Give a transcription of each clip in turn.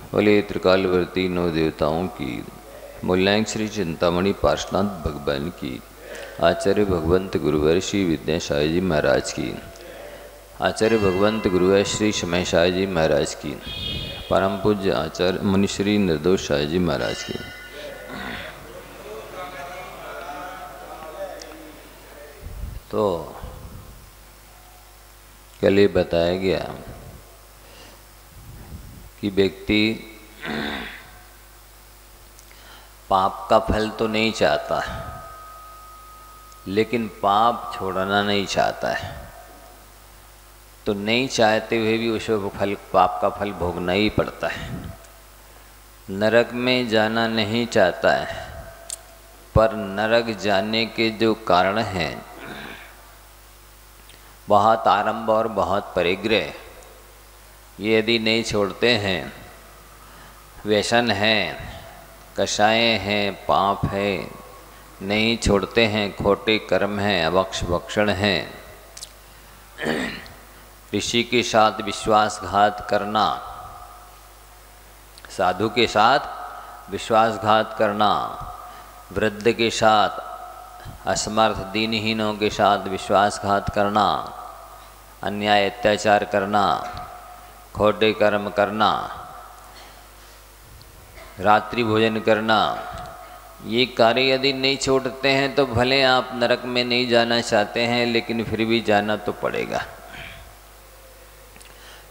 बोले त्रिकालवर्ती नौ देवताओं की, मूल्यांक श्री चिंतामणि पार्श्वनाथ भगवान की, आचार्य भगवंत गुरुवर श्री विद्यासाई जी महाराज की, आचार्य भगवंत गुरुवर श्री समय साई जी महाराज की, परम पूज्य आचार्य मुनिश्री निर्दोष साई जी महाराज की। तो कल ये बताया गया कि व्यक्ति पाप का फल तो नहीं चाहता है, लेकिन पाप छोड़ना नहीं चाहता है। तो नहीं चाहते हुए भी उसे फल, पाप का फल भोगना ही पड़ता है। नरक में जाना नहीं चाहता है, पर नरक जाने के जो कारण हैं, बहुत आरंभ और बहुत परिग्रह, ये यदि नहीं छोड़ते हैं, व्यसन हैं, कषाय हैं, पाप है, नहीं छोड़ते हैं, खोटे कर्म हैं, अभक्ष भक्षण हैं, ऋषि के साथ विश्वासघात करना, साधु के साथ विश्वासघात करना, वृद्ध के साथ, असमर्थ दीनहीनों के साथ विश्वासघात करना, अन्याय अत्याचार करना, खोटे कर्म करना, रात्रि भोजन करना, ये कार्य यदि नहीं छोड़ते हैं तो भले आप नरक में नहीं जाना चाहते हैं, लेकिन फिर भी जाना तो पड़ेगा।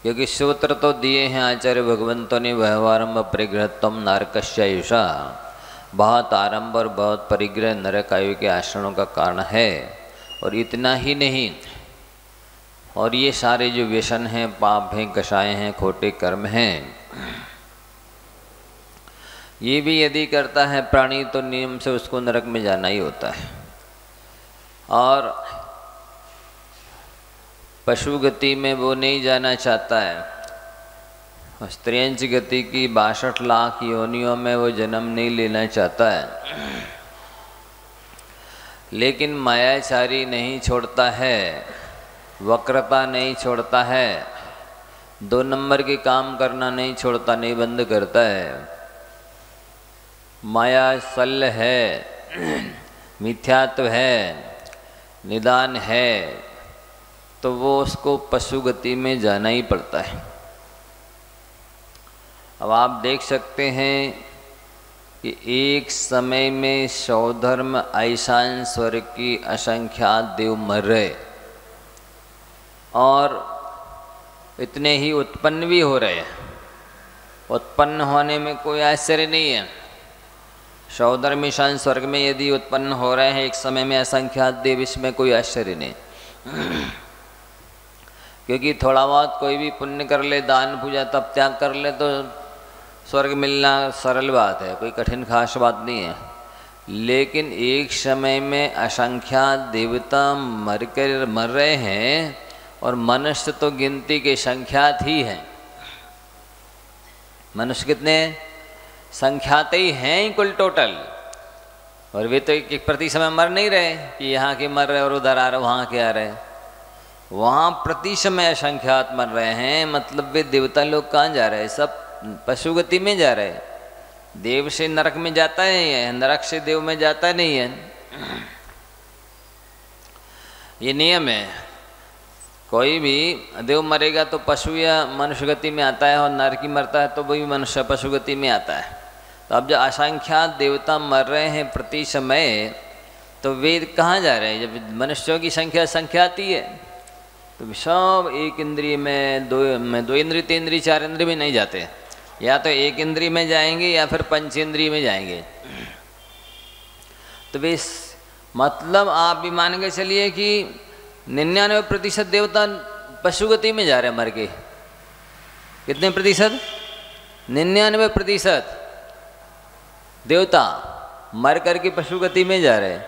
क्योंकि सूत्र तो दिए हैं आचार्य भगवंतों ने, व्यवहारम परिग्रहत्वम नरकस्यायुषा, बहुत आरंभ और बहुत परिग्रह नरक आयु के आश्रणों का कारण है। और इतना ही नहीं, और ये सारे जो व्यसन हैं, पाप हैं, कषाय हैं, खोटे कर्म हैं, ये भी यदि करता है प्राणी तो नियम से उसको नरक में जाना ही होता है। और पशु गति में वो नहीं जाना चाहता है। स्त्रियंच गति की 62 लाख योनियों में वो जन्म नहीं लेना चाहता है। लेकिन मायाचारी नहीं छोड़ता है, वक्रता नहीं छोड़ता है, 2 नंबर के काम करना नहीं छोड़ता, नहीं बंद करता है। माया सल है, मिथ्यात्व है, निदान है, तो वो उसको पशु गति में जाना ही पड़ता है। अब आप देख सकते हैं कि एक समय में सौधर्म ऐशान स्वर्ग की असंख्यात देव मर रहे, और इतने ही उत्पन्न भी हो रहे हैं। उत्पन्न होने में कोई आश्चर्य नहीं है। सौधर्म ईशान स्वर्ग में यदि उत्पन्न हो रहे हैं एक समय में असंख्यात देव, इसमें कोई आश्चर्य नहीं। क्योंकि थोड़ा बहुत कोई भी पुण्य कर ले, दान पूजा तप त्याग कर ले, तो स्वर्ग मिलना सरल बात है, कोई कठिन खास बात नहीं है। लेकिन एक समय में असंख्यात देवता मर रहे हैं, और मनुष्य तो गिनती के संख्यात ही हैं। मनुष्य कितने संख्यात ही हैं ही कुल टोटल। और वे तो एक प्रति समय मर नहीं रहे कि यहाँ के मर रहे और उधर आ रहे, वहाँ के आ रहे, वहाँ प्रति समय असंख्यात मर रहे हैं। मतलब वे देवता लोग कहाँ जा रहे हैं? सब पशु गति में जा रहे हैं। देव से नरक में जाता है, नरक से देव में जाता नहीं है। ये नियम है। कोई भी देव मरेगा तो पशु या मनुष्य गति में आता है, और नरकी मरता है तो वही मनुष्य पशु गति में आता है। तो अब जब असंख्यात देवता मर रहे हैं प्रति समय, तो वे कहाँ जा रहे हैं? जब मनुष्यों की संख्या संख्यात ही है, तो सब एक इंद्रिय में, दो इंद्रिय, 3 इंद्रिय, 4 इंद्रिय में नहीं जाते। या तो एक इंद्रिय में जाएंगे या फिर पंचेंद्रिय में जाएंगे। तो वे मतलब आप भी मान के चलिए कि 99% देवता पशुगति में जा रहे हैं मर के। कितने प्रतिशत? 99% देवता मर करके पशुगति में जा रहे हैं।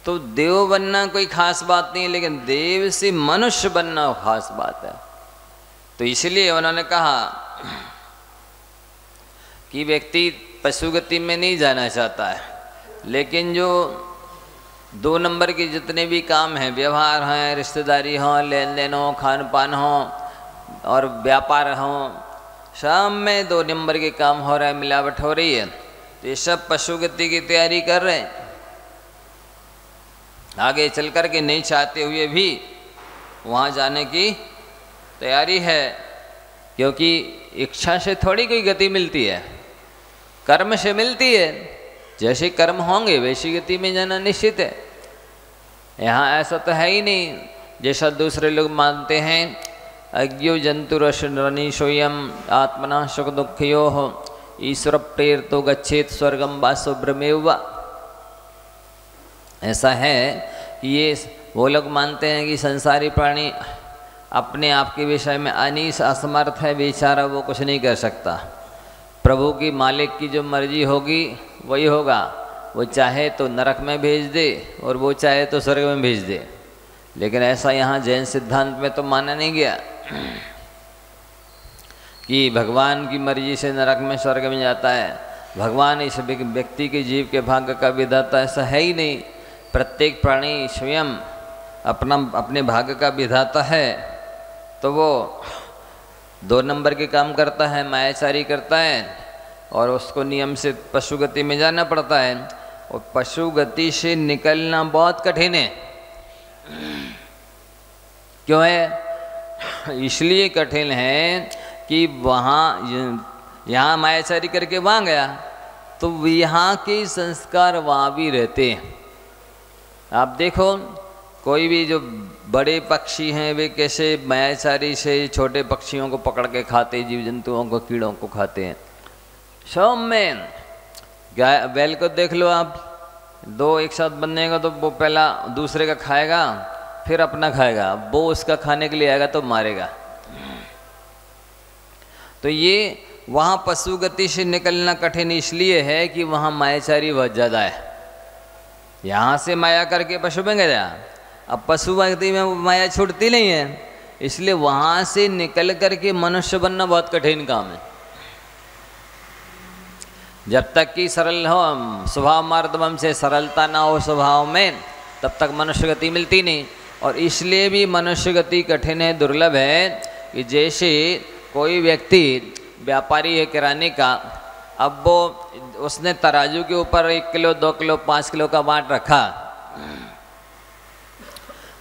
तो देव बनना कोई खास बात नहीं है, लेकिन देव से मनुष्य बनना खास बात है। तो इसलिए उन्होंने कहा कि व्यक्ति पशुगति में नहीं जाना चाहता है, लेकिन जो 2 नंबर के जितने भी काम हैं, व्यवहार हैं, रिश्तेदारी हों, लेन देन हो, खान पान हो और व्यापार हो, शाम में 2 नंबर के काम हो रहा है, मिलावट हो रही है, तो ये सब पशु गति की तैयारी कर रहे हैं। आगे चल कर के नहीं चाहते हुए भी वहाँ जाने की तैयारी है, क्योंकि इच्छा से थोड़ी कोई गति मिलती है, कर्म से मिलती है। जैसे कर्म होंगे वैसी गति में जाना निश्चित है। यहाँ ऐसा तो है ही नहीं जैसा दूसरे लोग मानते हैं, अज्ञो जंतुरनीशोयम आत्मना सुख दुखयो हो ईश्वर प्रेर तो गच्छेत स्वर्गम वासो ब्रह्मेव। ऐसा है कि ये वो लोग मानते हैं कि संसारी प्राणी अपने आप के विषय में अनीश असमर्थ है, बेचारा वो कुछ नहीं कर सकता। प्रभु की मालिक की जो मर्जी होगी वही होगा। वो चाहे तो नरक में भेज दे और वो चाहे तो स्वर्ग में भेज दे। लेकिन ऐसा यहाँ जैन सिद्धांत में तो माना नहीं गया कि भगवान की मर्जी से नरक में स्वर्ग में जाता है। भगवान इस व्यक्ति के जीव के भाग्य का विधाता, ऐसा है ही नहीं। प्रत्येक प्राणी स्वयं अपने भाग्य का विधाता है। तो वो 2 नंबर के काम करता है, मायाचारी करता है और उसको नियम से पशु गति में जाना पड़ता है। और पशु गति से निकलना बहुत कठिन है। क्यों है? इसलिए कठिन है कि वहाँ यहाँ मायाचारी करके वहाँ गया तो यहाँ के संस्कार वहाँ भी रहते हैं। आप देखो कोई भी जो बड़े पक्षी हैं वे कैसे मायाचारी से छोटे पक्षियों को पकड़ के खाते, जीव जंतुओं को, कीड़ों को खाते हैं। शाम में गाय बैल को देख लो आप, 2 एक साथ बनेगा तो वो पहला दूसरे का खाएगा फिर अपना खाएगा, वो उसका खाने के लिए आएगा तो मारेगा। तो ये वहाँ पशु गति से निकलना कठिन इसलिए है कि वहाँ मायाचारी बहुत ज़्यादा है। यहाँ से माया करके पशु में गया, अब पशु गति में माया छूटती नहीं है, इसलिए वहाँ से निकल करके मनुष्य बनना बहुत कठिन काम है। जब तक कि सरल हो स्वभाव मार्दवम से सरलता ना हो स्वभाव में, तब तक मनुष्य गति मिलती नहीं। और इसलिए भी मनुष्य गति कठिन है, दुर्लभ है कि जैसे कोई व्यक्ति व्यापारी है किराने का, अब वो उसने तराजू के ऊपर 1 किलो 2 किलो 5 किलो का बाट रखा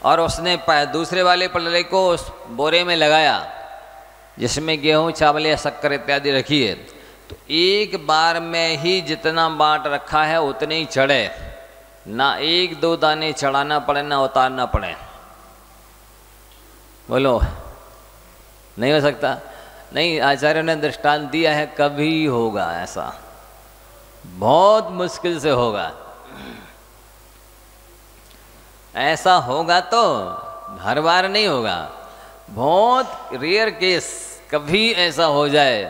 और उसने दूसरे वाले पल्ले को उस बोरे में लगाया जिसमें गेहूँ चावल या शक्कर इत्यादि रखी है, तो एक बार में ही जितना बाट रखा है उतने ही चढ़े, ना 1-2 दाने चढ़ाना पड़े ना उतारना पड़े। बोलो नहीं हो सकता? नहीं, आचार्यों ने दृष्टांत दिया है, कभी होगा ऐसा, बहुत मुश्किल से होगा। ऐसा होगा तो हर बार नहीं होगा, बहुत रेयर केस कभी ऐसा हो जाए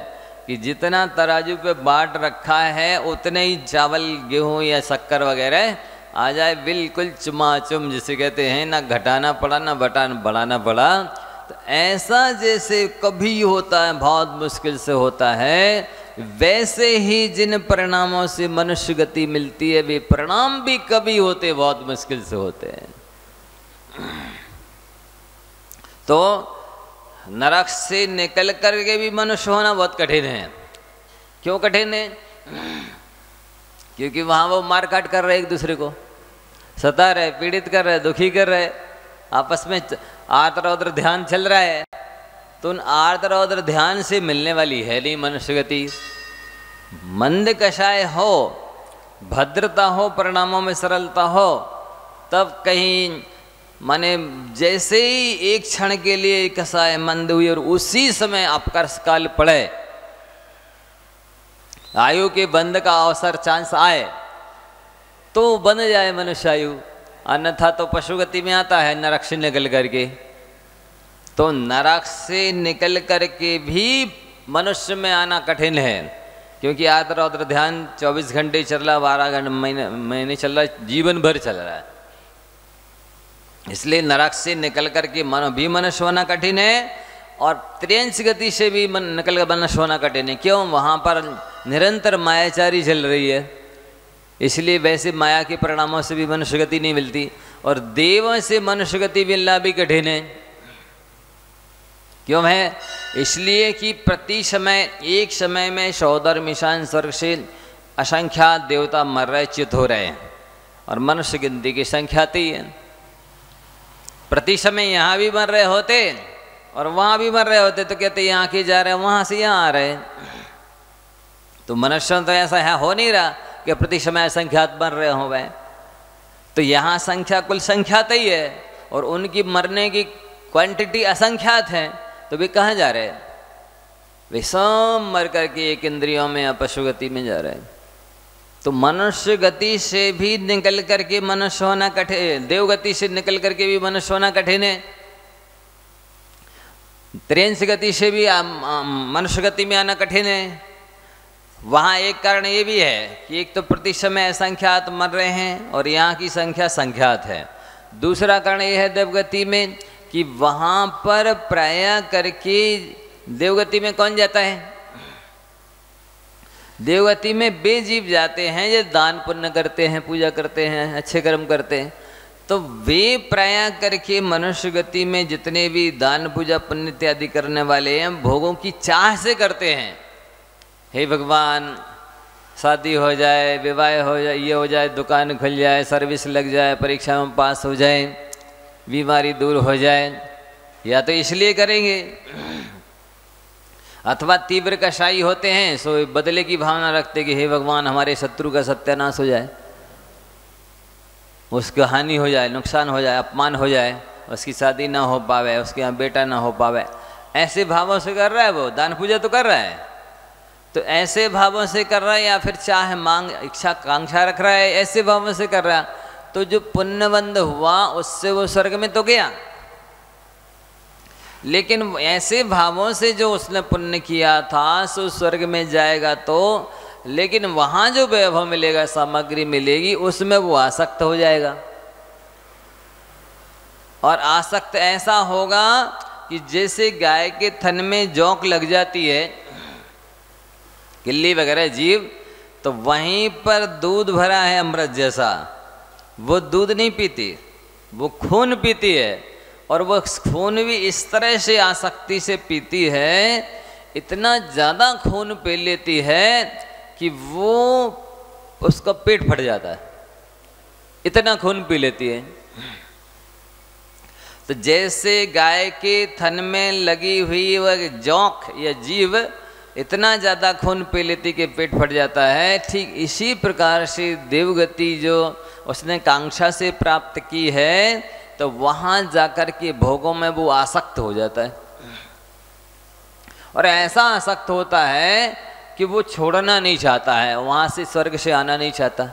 कि जितना तराजू पे बाट रखा है उतने ही चावल गेहूं या शक्कर वगैरह आ जाए, बिल्कुल चुमाचुम जिसे कहते हैं, ना घटाना पड़ा ना बढ़ाना पड़ा। तो ऐसा जैसे कभी होता है, बहुत मुश्किल से होता है, वैसे ही जिन परिणामों से मनुष्य गति मिलती है वे परिणाम भी कभी होते बहुत मुश्किल से होते हैं। तो नरक से निकल करके भी मनुष्य होना बहुत कठिन है। क्यों कठिन है? क्योंकि वहाँ वो मार काट कर रहे, एक दूसरे को सता रहे, पीड़ित कर रहे, दुखी कर रहे, आपस में आर्त रौद्र ध्यान चल रहा है। तो उन आर्त रौद्र ध्यान से मिलने वाली है नहीं मनुष्य गति। मंद कषाय हो, भद्रता हो, परिणामों में सरलता हो, तब कहीं माने जैसे ही एक क्षण के लिए कषाय मंद हुई और उसी समय अपकर्ष काल पड़े, आयु के बंध का अवसर चांस आए तो बन जाए मनुष्य आयु, अन्यथा तो पशुगति में आता है नरक से निकल करके। तो नरक से निकल करके भी मनुष्य में आना कठिन है, क्योंकि आर्त रौद्र ध्यान 24 घंटे चल रहा, 12 घंटे महीने चल रहा है, जीवन भर चल रहा है। इसलिए नरक से निकल करके मनुष्य होना कठिन है और त्रियंश गति से भी निकल कर मनुष्य होना कठिन है। क्यों? वहाँ पर निरंतर मायाचारी चल रही है, इसलिए वैसे माया के परिणामों से भी मनुष्य गति नहीं मिलती। और देवों से मनुष्य गति मिलना भी कठिन है। क्यों है? इसलिए कि प्रति समय एक समय में सौदर मिशान स्वर्ग से असंख्यात देवता मर रहे, च्युत हो रहे हैं, और मनुष्य गिनती की संख्या ही है। प्रति समय यहाँ भी मर रहे होते और वहाँ भी मर रहे होते तो कहते यहाँ के जा रहे हैं, वहाँ से यहाँ आ रहे हैं। तो मनुष्यों तो ऐसा है हो नहीं रहा कि प्रति समय असंख्यात मर रहे हो वह, तो यहाँ संख्या कुल संख्यात ही है और उनकी मरने की क्वांटिटी असंख्यात है, तो वे कहाँ जा रहे हैं? वे सब मर करके एक इंद्रियों में या पशु गति में जा रहे हैं। तो मनुष्य गति से भी निकल करके मनुष्य होना कठिन, देव गति से निकल करके भी मनुष्य होना कठिन है, त्रियंश गति से भी मनुष्य गति में आना कठिन है। वहाँ एक कारण ये भी है कि एक तो प्रति समय असंख्यात मर रहे हैं और यहाँ की संख्या संख्यात है। दूसरा कारण ये है देवगति में कि वहाँ पर प्राय करके देवगति में कौन जाता है? देवगति में वे जीव जाते हैं जो दान पुण्य करते हैं, पूजा करते हैं, अच्छे कर्म करते हैं। तो वे प्राय करके मनुष्य गति में जितने भी दान पूजा पुण्य इत्यादि करने वाले हैं, भोगों की चाह से करते हैं। हे भगवान, शादी हो जाए, विवाह हो जाए, ये हो जाए, दुकान खुल जाए, सर्विस लग जाए, परीक्षा में पास हो जाए, बीमारी दूर हो जाए, या तो इसलिए करेंगे, अथवा तीव्र कषाई होते हैं सो बदले की भावना रखते कि हे भगवान हमारे शत्रु का सत्यानाश हो जाए, उसका हानि हो जाए, नुकसान हो जाए, अपमान हो जाए, उसकी शादी ना हो पावे, उसके यहाँ बेटा ना हो पावे। ऐसे भावों से कर रहा है वो, दान पूजा तो कर रहा है, तो ऐसे भावों से कर रहा है, या फिर चाहे मांग इच्छा कांक्षा रख रहा है, ऐसे भावों से कर रहा है, तो जो पुण्यबंध हुआ उससे वो स्वर्ग में तो गया। लेकिन ऐसे भावों से जो उसने पुण्य किया था सो स्वर्ग में जाएगा तो, लेकिन वहाँ जो वैभव मिलेगा, सामग्री मिलेगी, उसमें वो आसक्त हो जाएगा। और आसक्त ऐसा होगा कि जैसे गाय के थन में जोंक लग जाती है, किल्ली वगैरह जीव, तो वहीं पर दूध भरा है अमृत जैसा, वो दूध नहीं पीती, वो खून पीती है, और वो खून भी इस तरह से आसक्ति से पीती है, इतना ज़्यादा खून पी लेती है कि वो उसका पेट फट जाता है, इतना खून पी लेती है। तो जैसे गाय के थन में लगी हुई वह जोंक या जीव इतना ज़्यादा खून पी लेती कि पेट फट जाता है, ठीक इसी प्रकार से देवगति जो उसने कांक्षा से प्राप्त की है, तो वहाँ जाकर के भोगों में वो आसक्त हो जाता है, और ऐसा आसक्त होता है कि वो छोड़ना नहीं चाहता है, वहाँ से स्वर्ग से आना नहीं चाहता।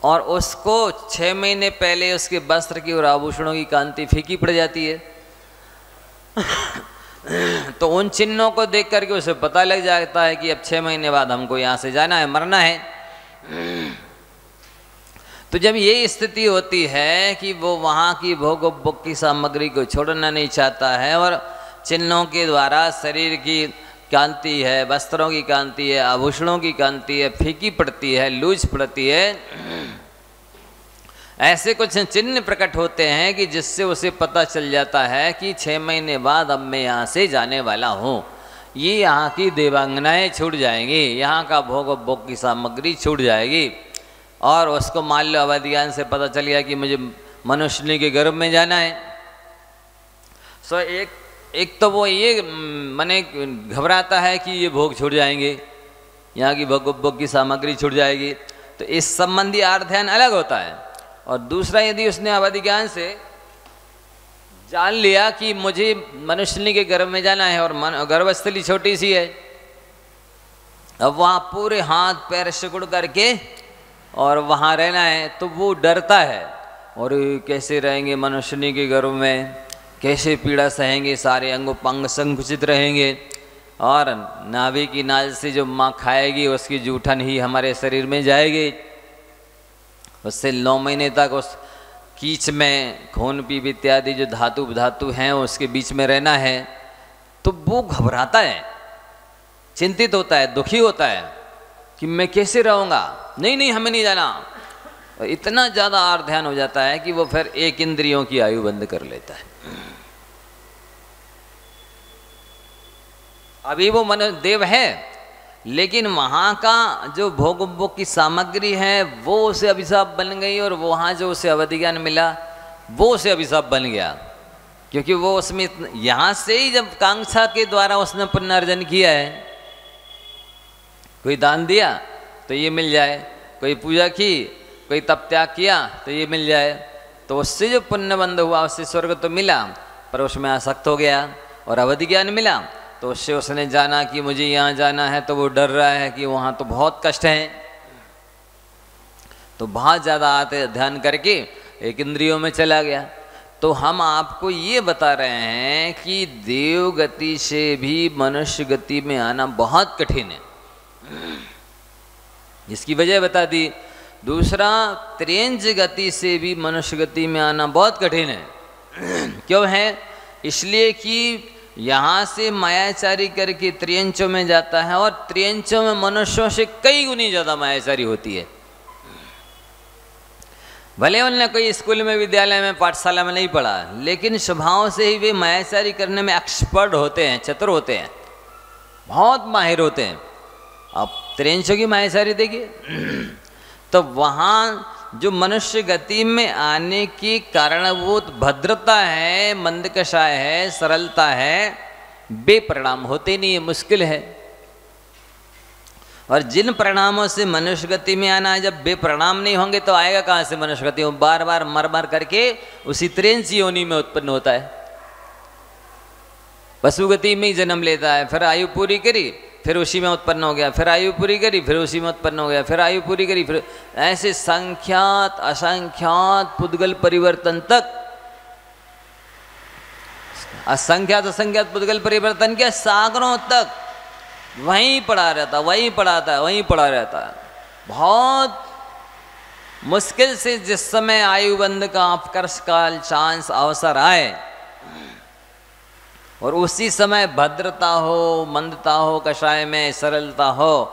और उसको 6 महीने पहले उसके वस्त्र की और आभूषणों की कांति फीकी पड़ जाती है। तो उन चिन्हों को देख करके उसे पता लग जाता है कि अब 6 महीने बाद हमको यहाँ से जाना है, मरना है। तो जब ये स्थिति होती है कि वो वहाँ की भोग की सामग्री को छोड़ना नहीं चाहता है, और चिन्हों के द्वारा शरीर की कांति है, वस्त्रों की कांति है, आभूषणों की कांति है, फीकी पड़ती है, लूज पड़ती है, ऐसे कुछ चिन्ह प्रकट होते हैं कि जिससे उसे पता चल जाता है कि 6 महीने बाद अब मैं यहाँ से जाने वाला हूँ। ये यहाँ की देवांगनाएँ छूट जाएंगी, यहाँ का भोग की सामग्री छूट जाएगी, और उसको मान लो अवधि ज्ञान से पता चल गया कि मुझे मनुष्य के गर्भ में जाना है। सो एक तो वो ये मने घबराता है कि ये भोग छूट जाएंगे, यहाँ की भोग की सामग्री छूट जाएगी, तो इस संबंधी आर्थ ध्यान अलग होता है। और दूसरा, यदि उसने अवधि ज्ञान से जान लिया कि मुझे मनुष्य के गर्भ में जाना है और गर्भस्थली छोटी सी है, अब वहाँ पूरे हाथ पैर सिकुड़ करके और वहाँ रहना है, तो वो डरता है, और कैसे रहेंगे मनुष्य के गर्भ में, कैसे पीड़ा सहेंगे, सारे अंग पंग संकुचित रहेंगे, और नाभि की नाल से जो माँ खाएगी उसकी जूठन ही हमारे शरीर में जाएगी, उससे 9 महीने तक उस कीच में खून पीप इत्यादि जो धातु हैं उसके बीच में रहना है। तो वो घबराता है, चिंतित होता है, दुखी होता है कि मैं कैसे रहूँगा, नहीं हमें नहीं जाना। और इतना ज़्यादा आर ध्यान हो जाता है कि वो फिर 1 इंद्रियों की आयु बंद कर लेता है। अभी वो मन देव है, लेकिन वहाँ का जो भोग की सामग्री है वो उसे अभिशाप बन गई, और वहाँ जो उसे अवधि ज्ञान मिला वो उसे अभिशाप बन गया, क्योंकि वो उसमें यहाँ से ही जब कांक्षा के द्वारा उसने पुनर्जन किया है, कोई दान दिया तो ये मिल जाए, कोई पूजा की, कोई तप त्याग किया तो ये मिल जाए, तो उससे जो पुण्य बंध हुआ उससे स्वर्ग तो मिला, पर उसमें आसक्त हो गया। और अवधि ज्ञान मिला तो उससे उसने जाना कि मुझे यहाँ जाना है, तो वो डर रहा है कि वहाँ तो बहुत कष्ट है, तो बहुत ज़्यादा आते ध्यान करके एक इंद्रियों में चला गया। तो हम आपको ये बता रहे हैं कि देव गति से भी मनुष्य गति में आना बहुत कठिन है, जिसकी वजह बता दी। दूसरा, त्रियंच गति से भी मनुष्य गति में आना बहुत कठिन है। क्यों है? इसलिए कि यहाँ से मायाचारी करके त्रियंचों में जाता है, और त्रियंचों में मनुष्यों से कई गुनी ज़्यादा मायाचारी होती है। भले उनने कोई स्कूल में, विद्यालय में, पाठशाला में नहीं पढ़ा, लेकिन स्वभाव से ही वे मायाचारी करने में एक्सपर्ट होते हैं, चतुर होते हैं, बहुत माहिर होते हैं। आप त्रियंचों की मायाचारी देखिए, तो वहाँ जो मनुष्य गति में आने की कारणभूत भद्रता है, मंदकषाय है, सरलता है, बेपरिणाम होते नहीं है, मुश्किल है। और जिन परिणामों से मनुष्य गति में आना है, जब बेपरिणाम नहीं होंगे तो आएगा कहाँ से मनुष्य गति? वो बार बार मर मर करके उसी त्रियंच योनि में उत्पन्न होता है, पशु गति में ही जन्म लेता है, फिर आयु पूरी करी फिर उसी में उत्पन्न हो गया, फिर आयु पूरी करी फिर उसी में उत्पन्न हो गया, फिर आयु पूरी करी फिर, ऐसे संख्यात असंख्यात पुद्गल परिवर्तन तक, असंख्यात असंख्यात पुद्गल परिवर्तन के सागरों तक वहीं पड़ा रहता, वहीं पढ़ाता है, वहीं पड़ा रहता है। बहुत मुश्किल से जिस समय आयुबंध का अपकर्ष काल चांस अवसर आए, और उसी समय भद्रता हो, मंदता हो, कषाय में सरलता हो,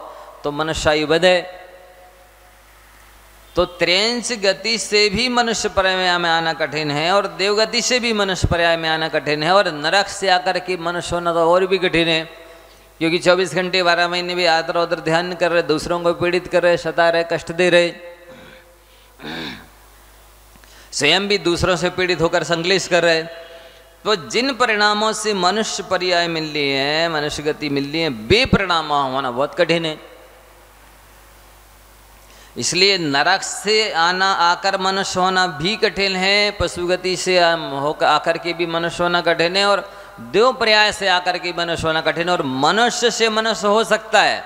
तो मनुष्य आयु बधे। तो त्रियंच गति से भी मनुष्य पर्याय में आना कठिन है, और देवगति से भी मनुष्य पर्याय में आना कठिन है, और नरक से आकर के मनुष्य होना तो और भी कठिन है, क्योंकि 24 घंटे 12 महीने भी आदर उधर ध्यान कर रहे, दूसरों को पीड़ित कर रहे, सता रहे, कष्ट दे रहे, स्वयं भी दूसरों से पीड़ित होकर संकलेश कर रहे। तो जिन परिणामों से मनुष्य पर्याय मिल रही है, मनुष्य गति मिल रही है, बेपरिणाम होना बहुत कठिन है। इसलिए नरक से आना आकर मनुष्य होना भी कठिन है, पशु गति से होकर आकर के भी मनुष्य होना कठिन है, और देव पर्याय से आकर के मनुष्य होना कठिन है। और मनुष्य से मनुष्य हो सकता है,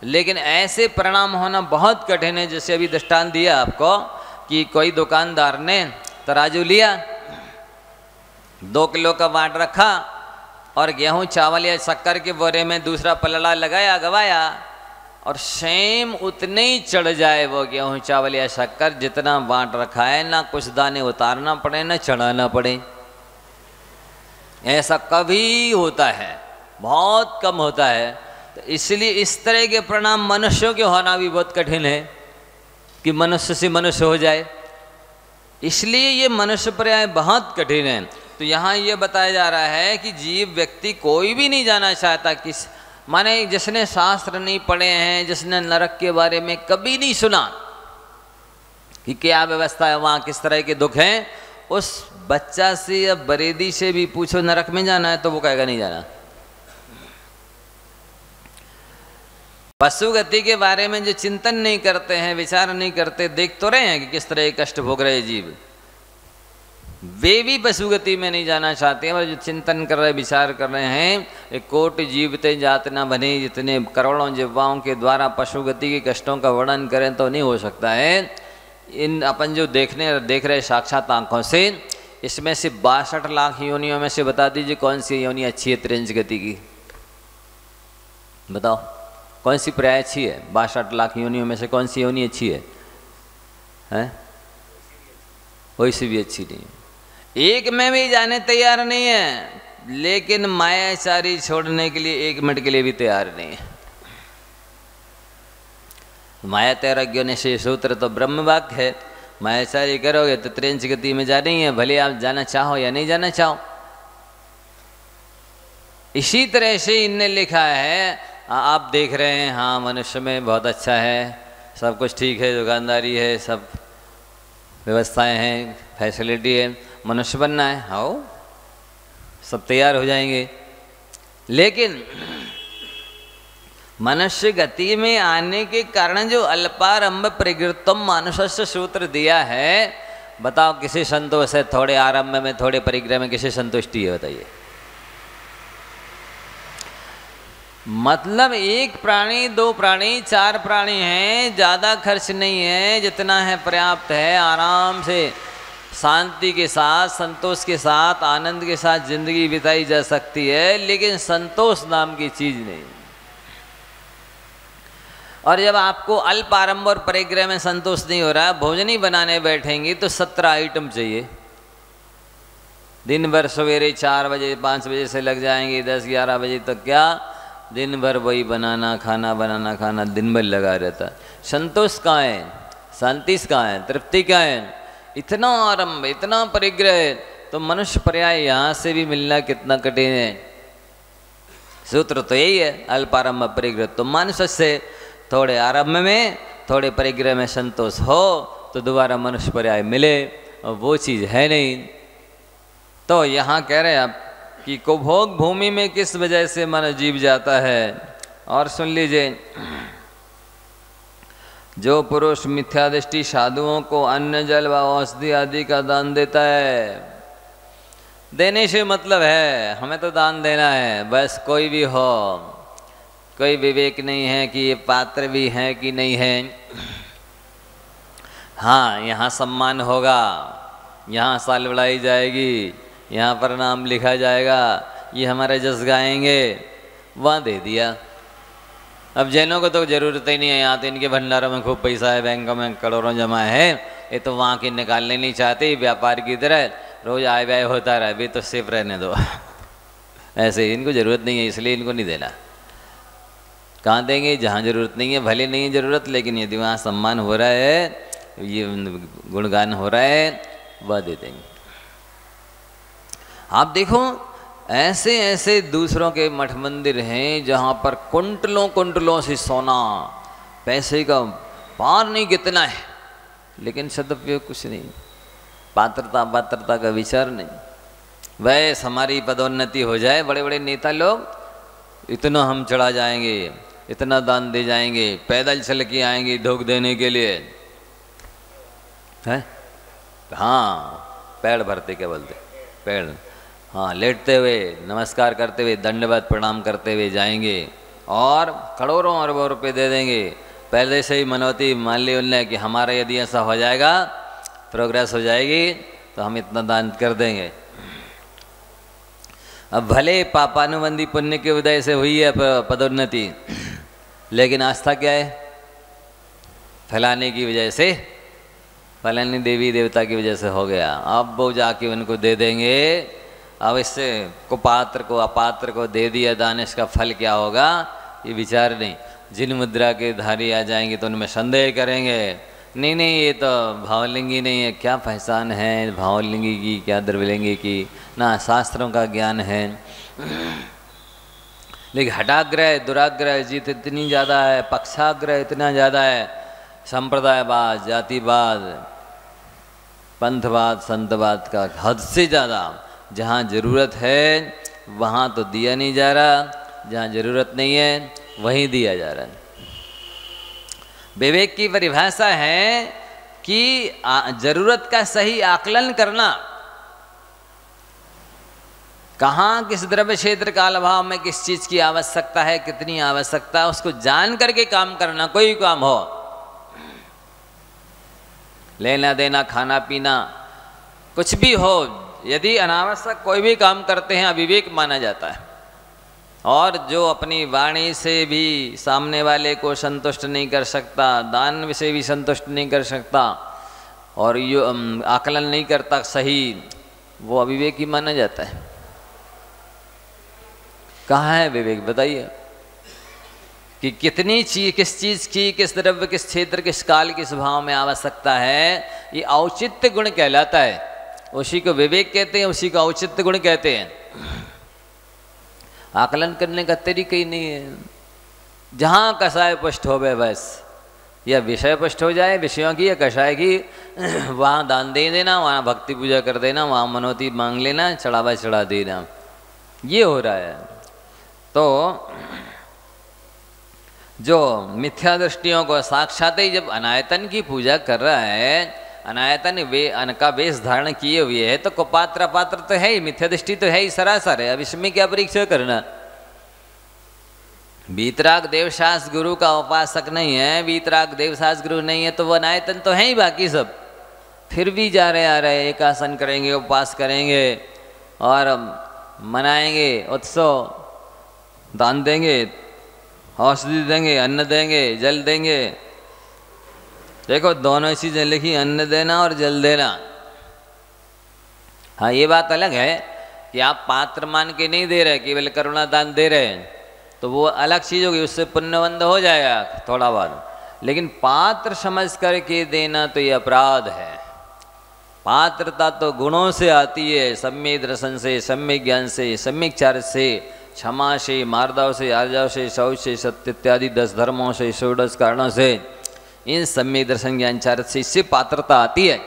लेकिन ऐसे परिणाम होना बहुत कठिन है। जैसे अभी दृष्टांत दिया आपको कि कोई दुकानदार ने तराजू लिया, 2 किलो का वाट रखा, और गेहूं चावल या शक्कर के बोरे में दूसरा पलड़ा लगाया, गवाया, और सेम उतने ही चढ़ जाए वो गेहूं चावल या शक्कर जितना वाट रखा है, ना कुछ दाने उतारना पड़े ना चढ़ाना पड़े। ऐसा कभी होता है, बहुत कम होता है। तो इसलिए इस तरह के परिणाम मनुष्यों के होना भी बहुत कठिन है कि मनुष्य से मनुष्य हो जाए, इसलिए ये मनुष्य पर्याय बहुत कठिन है। तो यहाँ ये बताया जा रहा है कि जीव व्यक्ति कोई भी नहीं जाना चाहता, किस माने जिसने शास्त्र नहीं पढ़े हैं, जिसने नरक के बारे में कभी नहीं सुना कि क्या व्यवस्था है वहाँ, किस तरह के दुख हैं, उस बच्चा से या बरेदी से भी पूछो नरक में जाना है तो वो कहेगा नहीं जाना। पशु गति के बारे में जो चिंतन नहीं करते हैं, विचार नहीं करते, देख तो रहे हैं कि किस तरह के कष्ट भोग रहे जीव, वे भी पशु गति में नहीं जाना चाहते हैं। और जो चिंतन कर रहे, विचार कर रहे हैं, एक कोटि जीवते जात न बने, जितने करोड़ों जिह्वाओं के द्वारा पशु गति के कष्टों का वर्णन करें तो नहीं हो सकता है। इन अपन जो देख रहे साक्षात आंखों से, इसमें से 62 लाख योनियों में से बता दीजिए कौन सी योनि अच्छी है त्रियंच गति की? बताओ कौन सी पर्याय अच्छी है? 62 लाख योनियों में से कौन सी योनि अच्छी है? हैं? कोई सी भी अच्छी नहीं है। एक में भी जाने तैयार नहीं है, लेकिन मायाचारी छोड़ने के लिए 1 मिनट के लिए भी तैयार नहीं है। माया तैराग्यों ने से सूत्र तो ब्रह्म वाक्य है, मायाचारी करोगे तो त्रियंच गति में जानी है, भले आप जाना चाहो या नहीं जाना चाहो। इसी तरह से इनने लिखा है, आप देख रहे हैं, हाँ मनुष्य में बहुत अच्छा है, सब कुछ ठीक है, दुकानदारी है, सब व्यवस्थाएं हैं, फैसिलिटी है, मनुष्य बनना है, आओ सब तैयार हो जाएंगे। लेकिन मनुष्य गति में आने के कारण जो अल्पारंभ प्रकृतम मानुषस्य सूत्र दिया है, बताओ किसी संतोष है? थोड़े आरंभ में, थोड़े परिग्रह में किसी संतुष्टि है? बताइए। मतलब एक प्राणी, दो प्राणी, चार प्राणी हैं, ज़्यादा खर्च नहीं है, जितना है पर्याप्त है, आराम से शांति के साथ, संतोष के साथ, आनंद के साथ जिंदगी बिताई जा सकती है। लेकिन संतोष नाम की चीज़ नहीं। और जब आपको अल्प आरंभ और परिग्रह में संतोष नहीं हो रहा, भोजन ही बनाने बैठेंगे तो 17 आइटम चाहिए। दिन भर सवेरे 4 बजे 5 बजे से लग जाएंगे 10-11 बजे तक, क्या दिन भर वही बनाना खाना दिन भर लगा रहता। संतोष कहाँ है? शांति कहाँ है? तृप्ति कहाँ है? इतना आरंभ, इतना परिग्रह, तो मनुष्य पर्याय यहाँ से भी मिलना कितना कठिन है। सूत्र तो यही है, अल्पारंभ परिग्रह। तो मनुष्य से थोड़े आरंभ में, थोड़े परिग्रह में संतोष हो तो दोबारा मनुष्य पर्याय मिले, और वो चीज़ है नहीं। तो यहाँ कह रहे हैं आप कि कुभोग भूमि में किस वजह से मन जीव जाता है। और सुन लीजिए, जो पुरुष मिथ्या दृष्टि साधुओं को अन्न जल व औषधि आदि का दान देता है, देने से मतलब है हमें तो दान देना है बस, कोई भी हो, कोई विवेक नहीं है कि ये पात्र भी है कि नहीं है। हाँ, यहाँ सम्मान होगा, यहाँ साल बढ़ाई जाएगी, यहाँ पर नाम लिखा जाएगा, ये हमारे जस गाएंगे, वहाँ दे दिया। अब जैनों को तो ज़रूरत ही नहीं है, यहाँ तो इनके भंडारों में खूब पैसा है, बैंकों में करोड़ों जमा है, ये तो वहाँ की निकालने नहीं चाहते, व्यापार की तरह रोज़ आय व्यय होता रहा, भी तो सिर्फ रहने दो। ऐसे इनको ज़रूरत नहीं है, इसलिए इनको नहीं देना। कहाँ देंगे? जहाँ ज़रूरत नहीं है, भले नहीं है ज़रूरत, लेकिन यदि वहाँ सम्मान हो रहा है, ये गुणगान हो रहा है, वह दे देंगे। आप देखो, ऐसे ऐसे दूसरों के मठ मंदिर हैं जहाँ पर कुंटलों कुंटलों से सोना, पैसे का पार नहीं कितना है, लेकिन सदुपयोग कुछ नहीं, पात्रता का विचार नहीं। वैसे हमारी पदोन्नति हो जाए, बड़े बड़े नेता लोग, इतना हम चढ़ा जाएंगे, इतना दान दे जाएंगे, पैदल चल के आएंगे ढोक देने के लिए, है? हाँ, पेड़ भरते, क्या बोलते, पेड़, हाँ, लेटते हुए नमस्कार करते हुए, दंडवत प्रणाम करते हुए जाएंगे और करोड़ों अरबों रुपए दे देंगे। पहले से ही मनोती मान ली उनने कि हमारा यदि ऐसा हो जाएगा, प्रोग्रेस हो जाएगी, तो हम इतना दान कर देंगे। अब भले पापानुबंधी पुण्य की वजह से हुई है पदोन्नति, लेकिन आस्था क्या है? फैलाने की वजह से, फलानी देवी देवता की वजह से हो गया। अब वो जाके उनको दे देंगे। अब इससे कुपात्र को अपात्र को दे दिया दान, इसका फल क्या होगा ये विचार नहीं। जिन मुद्रा के धारी आ जाएंगे तो उनमें संदेह करेंगे, नहीं ये तो भावलिंगी नहीं है, क्या पहचान है भावलिंगी की, क्या द्रव्यलिंगी की, ना शास्त्रों का ज्ञान है। लेकिन हठाग्रह दुराग्रह जीत इतनी ज़्यादा है, पक्षाग्रह इतना ज़्यादा है, संप्रदायवाद, जातिवाद, पंथवाद, संतवाद का हद से ज़्यादा। जहाँ ज़रूरत है वहाँ तो दिया नहीं जा रहा, जहाँ ज़रूरत नहीं है वहीं दिया जा रहा है। विवेक की परिभाषा है कि ज़रूरत का सही आकलन करना, कहाँ किस द्रव्य क्षेत्र काल भाव में किस चीज़ की आवश्यकता है, कितनी आवश्यकता है, उसको जान करके काम करना। कोई काम हो, लेना देना, खाना पीना, कुछ भी हो, यदि अनावश्यक कोई भी काम करते हैं अविवेक माना जाता है। और जो अपनी वाणी से भी सामने वाले को संतुष्ट नहीं कर सकता, दान से भी संतुष्ट नहीं कर सकता, और यो आकलन नहीं करता सही, वो अविवेकी माना जाता है। कहाँ है विवेक? बताइए कि कितनी चीज, किस चीज़ की, किस द्रव्य, किस क्षेत्र, किस काल, किस भाव में आवश्यकता है, ये औचित्य गुण कहलाता है। उसी को विवेक कहते हैं, उसी को औचित्य गुण कहते हैं। आकलन करने का तरीका ही नहीं है। जहाँ कषाय पुष्ट हो गए बस, या विषय पुष्ट हो जाए विषयों की या कषाय की, वहाँ दान दे देना, वहाँ भक्ति पूजा कर देना, वहाँ मनोती मांग लेना, चढ़ावा चढ़ा देना, ये हो रहा है। तो जो मिथ्या दृष्टियों को साक्षात ही जब अनायतन की पूजा कर रहा है, अनायतन वे अन्न का वेश धारण किए हुए है, तो कुपात्र अपात्र तो है ही, मिथ्या दृष्टि तो है ही सरासर है। अब इसमें क्या परीक्षा करना। वीतराग देवशास गुरु का उपासक नहीं है, वीतराग देवशास गुरु नहीं है, तो वो अनायतन तो है ही बाकी सब। फिर भी जा रहे आ रहे, एक आसन करेंगे, उपवास करेंगे और मनाएंगे उत्सव, दान देंगे, औषधि देंगे, अन्न देंगे, जल देंगे। देखो दोनों चीजें लिखी, अन्न देना और जल देना। हाँ ये बात अलग है कि आप पात्र मान के नहीं दे रहे, केवल करुणा दान दे रहे हैं, तो वो अलग चीज होगी, उससे पुण्यबंध हो जाएगा थोड़ा बहुत। लेकिन पात्र समझ करके देना तो ये अपराध है। पात्रता तो गुणों से आती है, सम्यक दर्शन से, सम्यक ज्ञान से, सम्यक चार्य से, क्षमा से, मार्दव से, आर्जव से, शौच से, सत्य इत्यादि 10 धर्मों से, 16 कारणों से, इन सम्यक दर्शन ज्ञान चार्य से इससे पात्रता आती है,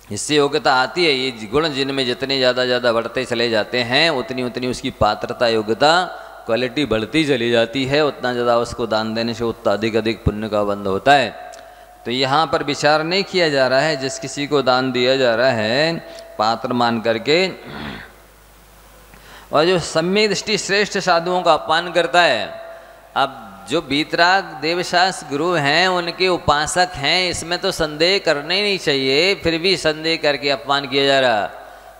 इससे योग्यता आती है। ये गुण जिनमें जितने ज़्यादा बढ़ते चले जाते हैं, उतनी उतनी उसकी पात्रता योग्यता क्वालिटी बढ़ती चली जाती है, उतना ज़्यादा उसको दान देने से उतना अधिक पुण्य का बंध होता है। तो यहाँ पर विचार नहीं किया जा रहा है, जिस किसी को दान दिया जा रहा है पात्र मान करके, और जो सम्यक दृष्टि श्रेष्ठ साधुओं का अपमान करता है। अब जो वीतराग देवशास गुरु हैं उनके उपासक हैं, इसमें तो संदेह करना ही नहीं चाहिए, फिर भी संदेह करके अपमान किया जा रहा।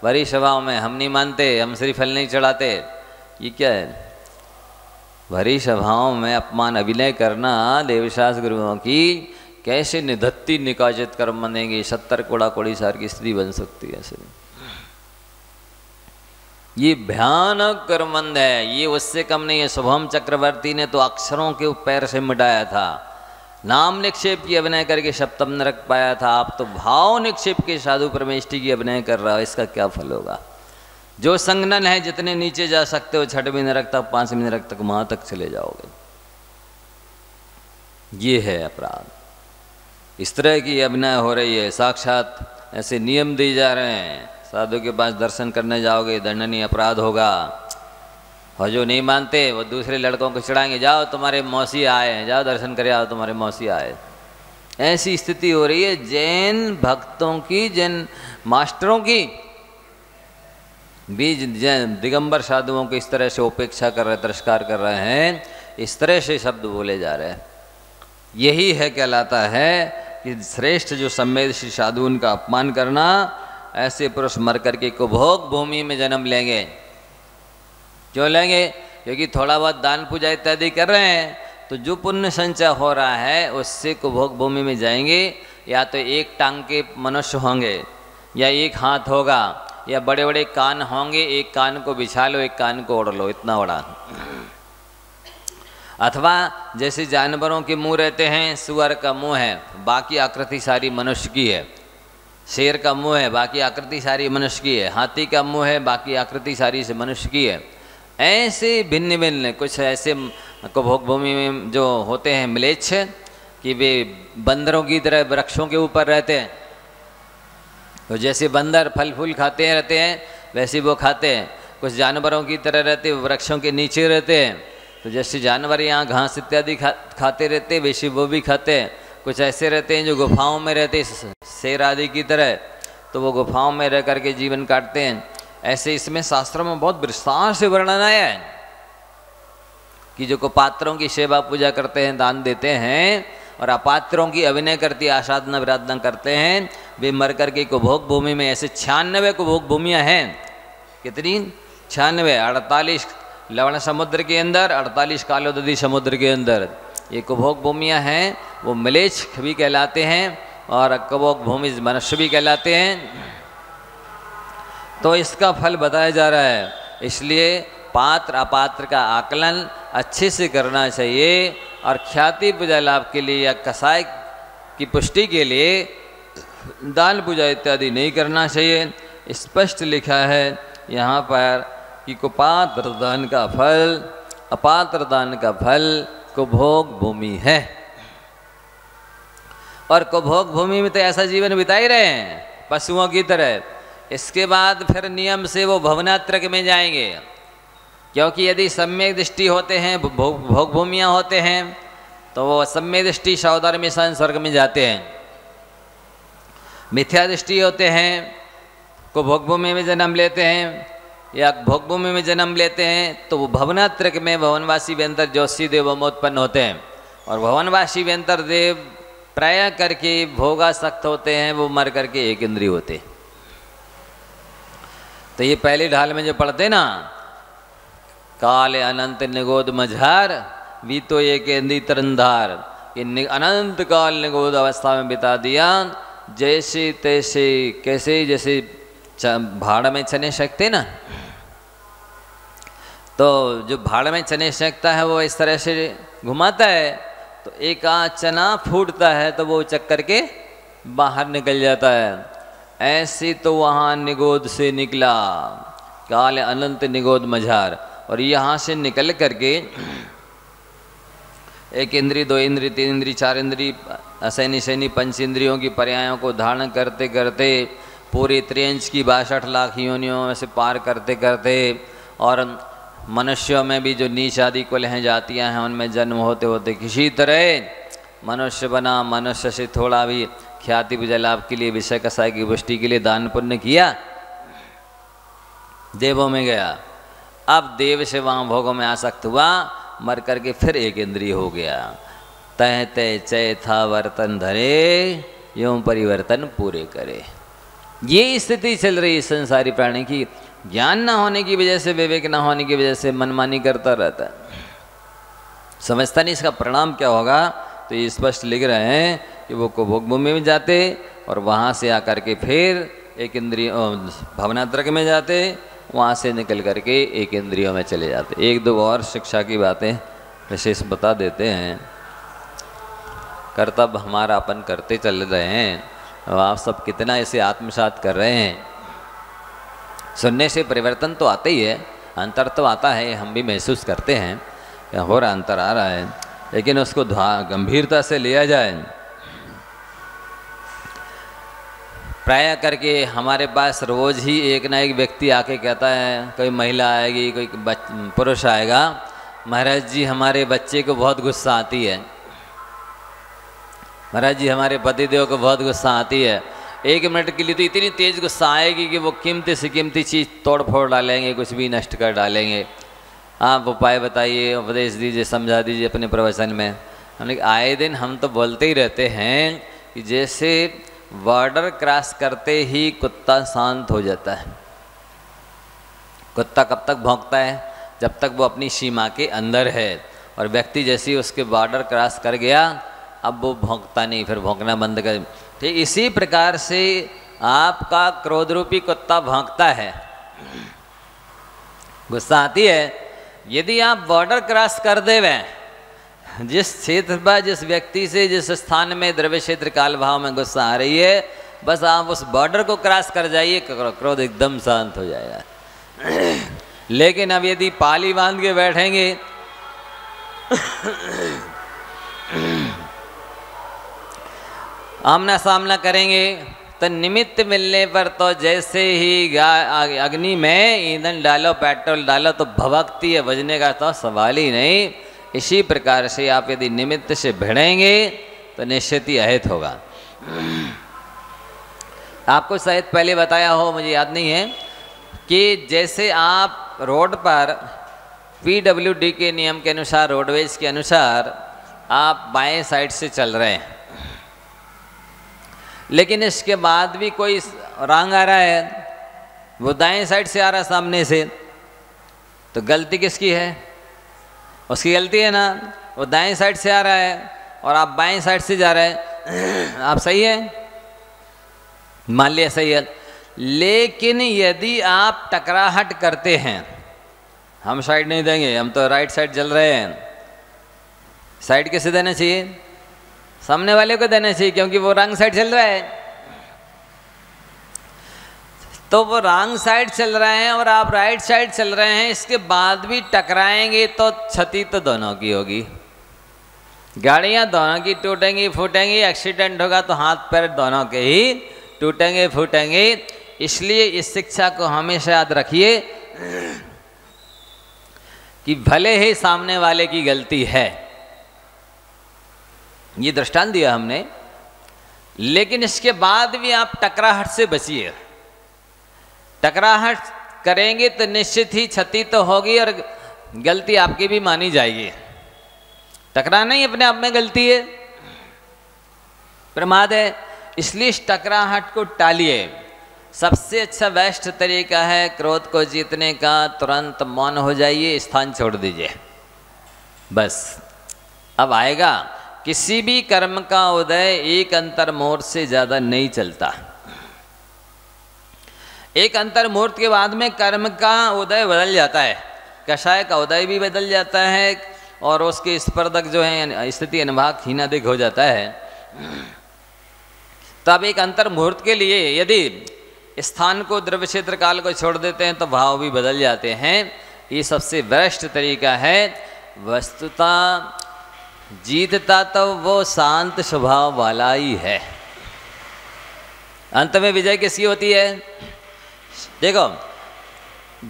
बड़ी सभाओं में हम नहीं मानते, हम श्रीफल नहीं चढ़ाते, ये क्या है। भरी सभाओं में अपमान अभिनय करना देवशास गुरुओं की, कैसे निधत्ती निकाजित कर्म बनेंगे, 70 कोड़ा कोड़ी सार की स्थिति बन सकती है ऐसे। ये भयानक कर्मबंध है, ये उससे कम नहीं है। शुभम चक्रवर्ती ने तो अक्षरों के पैर से मिटाया था, नाम निक्षेप की अभिनय करके सप्तम नरक पाया था। आप तो भाव निक्षेप के साधु परमेष्टि की अभिनय कर रहा हो, इसका क्या फल होगा। जो संगनन है, जितने नीचे जा सकते हो, 6वीं नरक तक, 5वीं नरक तक, वहां तक चले जाओगे। ये है अपराध। इस तरह की अभिनय हो रही है, साक्षात ऐसे नियम दिए जा रहे हैं। साधु के पास दर्शन करने जाओगे दंडनीय अपराध होगा, और जो नहीं मानते वो दूसरे लड़कों को चढ़ाएंगे, जाओ तुम्हारे मौसी आए हैं, जाओ दर्शन करे आओ, तुम्हारे मौसी आए। ऐसी स्थिति हो रही है जैन भक्तों की, जैन मास्टरों की भी दिगंबर साधुओं को इस तरह से उपेक्षा कर रहे, तिरस्कार कर रहे हैं, इस तरह से शब्द बोले जा रहे हैं। यही है कहलाता है कि श्रेष्ठ जो सम्मेदशी साधु उनका अपमान करना। ऐसे पुरुष मर करके कुभोग भूमि में जन्म लेंगे। क्यों लेंगे? क्योंकि थोड़ा बहुत दान पूजा इत्यादि कर रहे हैं, तो जो पुण्य संचय हो रहा है उससे कुभोग भूमि में जाएंगे। या तो एक टांग के मनुष्य होंगे, या एक हाथ होगा, या बड़े बड़े कान होंगे, एक कान को बिछा लो, एक कान को ओढ़ लो, इतना बड़ा। अथवा जैसे जानवरों के मुंह रहते हैं, सुअर का मुंह है, बाकी आकृति सारी मनुष्य की है। शेर का मुंह है, बाकी आकृति सारी मनुष्य की है। हाथी का मुंह है, बाकी आकृति सारी से मनुष्य की है। ऐसे भिन्न भिन्न कुछ ऐसे कुभोग भूमि में जो होते हैं म्लेच्छ, कि वे बंदरों की तरह वृक्षों के ऊपर रहते हैं। तो जैसे बंदर फल फूल खाते रहते हैं, वैसे वो खाते हैं। कुछ जानवरों की तरह रहते हैं, वृक्षों के नीचे रहते हैं। तो जैसे जानवर यहाँ घास इत्यादि खाते रहते हैं, वैसे वो भी खाते हैं। कुछ ऐसे रहते हैं जो गुफाओं में रहते, शेर आदि की तरह, तो वो गुफाओं में रह करके जीवन काटते हैं। ऐसे इसमें शास्त्रों में बहुत विस्तार से वर्णन आया है कि जो कुपात्रों की सेवा पूजा करते हैं, दान देते हैं, और अपात्रों की अभिनय करती आसाधना विराधना करते हैं, वे मर करके कुभोग भूमि में, ऐसे 96 कुभोग भूमियाँ हैं। कितनी? 96। 48 लवण समुद्र के अंदर, 48 कालोदधी समुद्र के अंदर ये कुभोग भूमियाँ हैं। वो म्लेच्छ भी कहलाते हैं और कुभोग भूमि मनुष्य भी कहलाते हैं। तो इसका फल बताया जा रहा है। इसलिए पात्र अपात्र का आकलन अच्छे से करना चाहिए, और ख्याति पूजा लाभ के लिए या कसाय की पुष्टि के लिए दान पूजा इत्यादि नहीं करना चाहिए। स्पष्ट लिखा है यहाँ पर कि कुपात्र दान का फल, अपात्र दान का फल कुभोग भूमि है। और कुभोग भूमि में तो ऐसा जीवन बिता ही रहे हैं पशुओं की तरह। इसके बाद फिर नियम से वो भवनात्रक में जाएंगे, क्योंकि यदि सम्यक दृष्टि होते हैं, भोग भूमियाँ होते हैं, तो वो सम्यक दृष्टि सौधर्म स्वर्ग में जाते हैं। मिथ्या दृष्टि होते हैं को भोग भूमि में जन्म लेते हैं, या भोग भूमि में जन्म लेते हैं तो वो भवनात्रक में भवनवासी व्यंतर ज्योतिषी देव उत्पन्न होते हैं। और भवनवासी व्यंतर देव प्राय करके भोगासक्त होते हैं, वो मर करके एक इंद्रिय होते। तो ये पहली ढाल में जो पढ़ते ना, काल अनंत निगोद मझार वी तो एक इंद्रिय तरंधार, ये अनंत काल निगोद अवस्था में बिता दिया, जैसे तैसे कैसे, जैसे भाड़ में चने सकते ना, तो जो भाड़ में चने सकता है वो इस तरह से घुमाता है, तो एक आध चना फूटता है तो वो चक्कर के बाहर निकल जाता है। ऐसे तो वहाँ निगोद से निकला, काल अनंत निगोद मझार, और यहाँ से निकल करके एक इंद्री, दो इंद्री, तीन इंद्री, चार इंद्री, असैनी सैनी पंच इंद्रियों की पर्यायों को धारण करते करते पूरे त्रियंश की 62 लाख योनियों में से पार करते करते, और मनुष्यों में भी जो नीच आदि कुल हैं, जातियां हैं, उनमें जन्म होते होते किसी तरह मनुष्य बना। मनुष्य से थोड़ा भी ख्याति विजय लाभ के लिए, विषय कसाय की पुष्टि के लिए दान पुण्य किया, देवों में गया। अब देव से वहाँ भोगों में आसक्त हुआ, मर करके फिर एक इंद्रिय हो गया। तय तय चय था वर्तन धरे, यूं परिवर्तन पूरे करे। ये स्थिति चल रही है संसारी प्राणी की। ज्ञान ना होने की वजह से, विवेक ना होने की वजह से मनमानी करता रहता है, समझता नहीं इसका परिणाम क्या होगा। तो ये स्पष्ट लिख रहे हैं कि वो कुभोग भूमि में जाते और वहाँ से आकर के फिर एक इंद्रिय भवनात्रक में जाते, वहाँ से निकल करके एक इंद्रियों में चले जाते। एक दो और शिक्षा की बातें विशेष बता देते हैं। कर्तव्य हमारा अपन करते चल रहे हैं, अब आप सब कितना इसे आत्मसात कर रहे हैं। सुनने से परिवर्तन तो आता ही है, अंतर तो आता है, हम भी महसूस करते हैं कि हो रहा अंतर आ रहा है, लेकिन उसको गंभीरता से लिया जाए। प्राय करके हमारे पास रोज ही एक ना एक व्यक्ति आके कहता है, कोई महिला आएगी, कोई पुरुष आएगा, महाराज जी हमारे बच्चे को बहुत गुस्सा आती है, महाराज जी हमारे पतिदेव को बहुत गुस्सा आती है। 1 मिनट के लिए तो इतनी तेज गुस्सा आएगी कि वो कीमती से कीमती चीज़ तोड़ फोड़ डालेंगे, कुछ भी नष्ट कर डालेंगे। आप उपाय बताइए, उपदेश दीजिए, समझा दीजिए अपने प्रवचन में। हमने आए दिन हम तो बोलते ही रहते हैं कि जैसे बॉर्डर क्रॉस करते ही कुत्ता शांत हो जाता है। कुत्ता कब तक भौंकता है? जब तक वो अपनी सीमा के अंदर है, और व्यक्ति जैसे ही उसके बॉर्डर क्रॉस कर गया, अब वो भौंकता नहीं, फिर भौंकना बंद कर। ठीक इसी प्रकार से आपका क्रोध रूपी कुत्ता भौंकता है, गुस्सा आती है। यदि आप बॉर्डर क्रॉस कर देवे, जिस क्षेत्र पर, जिस व्यक्ति से, जिस स्थान में द्रव्य क्षेत्र काल भाव में गुस्सा आ रही है, बस आप उस बॉर्डर को क्रॉस कर जाइए, क्रोध एकदम शांत हो जाएगा। लेकिन अब यदि पाली बांध के बैठेंगे आमना सामना करेंगे, तो निमित्त मिलने पर तो जैसे ही अग्नि में ईंधन डालो, पेट्रोल डालो, तो भभकती है, बजने का तो सवाल ही नहीं। इसी प्रकार से आप यदि निमित्त से भिड़ेंगे तो निश्चित ही अहित होगा। आपको शायद पहले बताया हो, मुझे याद नहीं है, कि जैसे आप रोड पर PWD के नियम के अनुसार, रोडवेज के अनुसार आप बाएं साइड से चल रहे हैं, लेकिन इसके बाद भी कोई रंग आ रहा है, वो दाएं साइड से आ रहा है सामने से, तो गलती किसकी है? उसकी गलती है ना। वो दाएं साइड से आ रहा है और आप बाएं साइड से जा रहे हैं, आप सही है, मान लिया सही है। लेकिन यदि आप टकराहट करते हैं, हम साइड नहीं देंगे, हम तो राइट साइड चल रहे हैं, साइड किसे देना चाहिए? सामने वाले को देना चाहिए, क्योंकि वो रंग साइड चल रहा है। तो वो रॉन्ग साइड चल रहे हैं और आप राइट साइड चल रहे हैं, इसके बाद भी टकराएंगे तो क्षति तो दोनों की होगी। गाड़ियां दोनों की टूटेंगी फूटेंगी, एक्सीडेंट होगा तो हाथ पैर दोनों के ही टूटेंगे फूटेंगे। इसलिए इस शिक्षा को हमेशा याद रखिए कि भले ही सामने वाले की गलती है, ये दृष्टांत दिया हमने, लेकिन इसके बाद भी आप टकराहट से बचिए। टकराहट करेंगे तो निश्चित ही क्षति तो होगी और गलती आपकी भी मानी जाएगी। टकराना ही अपने आप में गलती है, प्रमाद है, इसलिए इस टकराहट को टालिए। सबसे अच्छा बेस्ट तरीका है क्रोध को जीतने का, तुरंत मौन हो जाइए, स्थान छोड़ दीजिए, बस। अब आएगा किसी भी कर्म का उदय एक अंतर्मुहूर्त से ज़्यादा नहीं चलता। एक अंतर्मुहूर्त के बाद में कर्म का उदय बदल जाता है, कषाय का उदय भी बदल जाता है और उसके स्पर्धक जो है स्थिति अनुभाग हीनादिक हो जाता है। तब एक अंतर्मुहूर्त के लिए यदि स्थान को, द्रव्य क्षेत्र काल को छोड़ देते हैं तो भाव भी बदल जाते हैं। ये सबसे बेस्ट तरीका है। वस्तुता जीतता तो वो शांत स्वभाव वाला ही है। अंत में विजय किसकी होती है? देखो,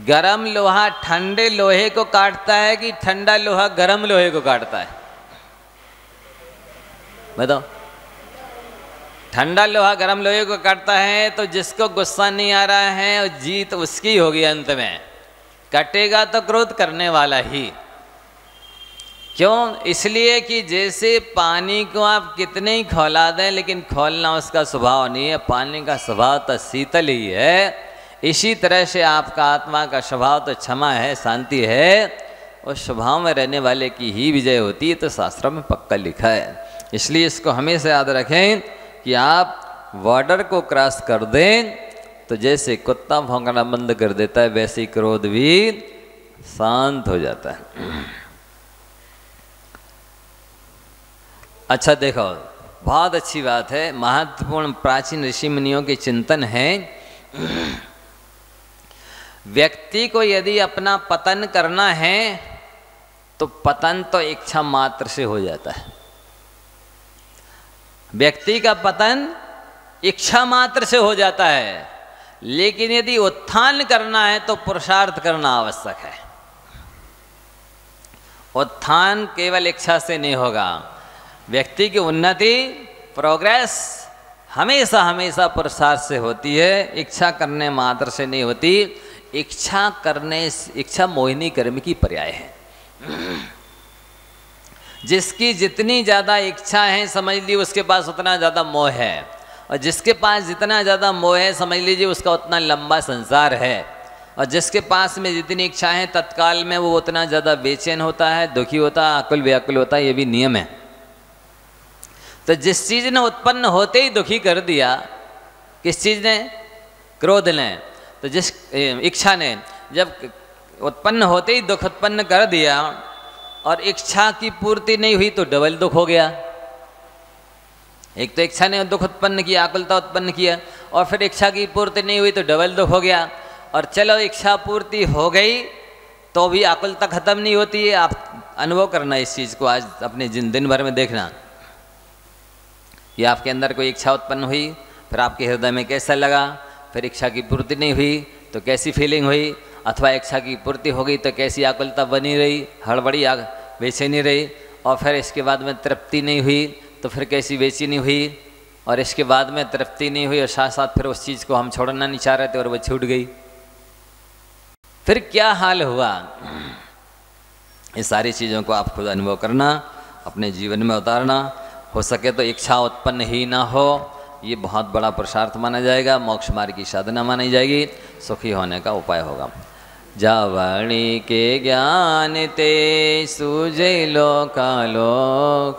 गरम लोहा ठंडे लोहे को काटता है कि ठंडा लोहा गरम लोहे को काटता है? बताओ। ठंडा लोहा गरम लोहे को काटता है तो जिसको गुस्सा नहीं आ रहा है और जीत उसकी होगी। अंत में कटेगा तो क्रोध करने वाला ही। क्यों? इसलिए कि जैसे पानी को आप कितने ही खौला दें लेकिन खोलना उसका स्वभाव नहीं है, पानी का स्वभाव तो शीतल ही है। इसी तरह से आपका आत्मा का स्वभाव तो क्षमा है, शांति है, और स्वभाव में रहने वाले की ही विजय होती है, तो शास्त्रों में पक्का लिखा है। इसलिए इसको हमेशा याद रखें कि आप बॉर्डर को क्रॉस कर दें तो जैसे कुत्ता भौंकना बंद कर देता है वैसे ही क्रोध भी शांत हो जाता है। अच्छा देखो, बहुत अच्छी बात है, महत्वपूर्ण प्राचीन ऋषि मुनियों के चिंतन है। व्यक्ति को यदि अपना पतन करना है तो पतन तो इच्छा मात्र से हो जाता है। व्यक्ति का पतन इच्छा मात्र से हो जाता है, लेकिन यदि उत्थान करना है तो पुरुषार्थ करना आवश्यक है। उत्थान केवल इच्छा से नहीं होगा। व्यक्ति की उन्नति, प्रोग्रेस हमेशा हमेशा पुरुषार्थ से होती है, इच्छा करने मात्र से नहीं होती। इच्छा मोहिनी कर्म की पर्याय है। जिसकी जितनी ज़्यादा इच्छा है समझ लीजिए उसके पास उतना ज़्यादा मोह है, और जिसके पास जितना ज़्यादा मोह है समझ लीजिए उसका उतना लंबा संसार है, और जिसके पास में जितनी इच्छा है तत्काल में वो उतना ज़्यादा बेचैन होता है, दुखी होता है, आकुल व्याकुल होता है। ये भी नियम है। तो जिस चीज़ ने उत्पन्न होते ही दुखी कर दिया, किस चीज़ ने? क्रोध ने। तो जिस इच्छा ने जब उत्पन्न होते ही दुख उत्पन्न कर दिया और इच्छा की पूर्ति नहीं हुई तो डबल दुख हो गया। एक तो इच्छा ने दुख उत्पन्न किया, आकुलता उत्पन्न किया, और फिर इच्छा की पूर्ति नहीं हुई तो डबल दुख हो गया। और चलो इच्छा पूर्ति हो गई तो भी आकुलता खत्म नहीं होती है। आप अनुभव करना इस चीज़ को, आज अपने दिन भर में देखना कि आपके अंदर कोई इच्छा उत्पन्न हुई, फिर आपके हृदय में कैसा लगा, फिर इच्छा की पूर्ति नहीं हुई तो कैसी फीलिंग हुई, अथवा इच्छा की पूर्ति हो गई तो कैसी आकुलता बनी रही, हड़बड़ी बेचैनी रही, और फिर इसके बाद में तृप्ति नहीं हुई तो फिर कैसी बेचैनी हुई, और इसके बाद में तृप्ति नहीं हुई और साथ साथ फिर उस चीज़ को हम छोड़ना नहीं चाह रहे थे और वो छूट गई, फिर क्या हाल हुआ। ये सारी चीज़ों को आप खुद अनुभव करना, अपने जीवन में उतारना। हो सके तो इच्छा उत्पन्न ही ना हो, ये बहुत बड़ा पुरुषार्थ माना जाएगा, मोक्ष मार्ग की साधना मानी जाएगी, सुखी होने का उपाय होगा। जावणी के ज्ञान ते सूझे लोकालोक,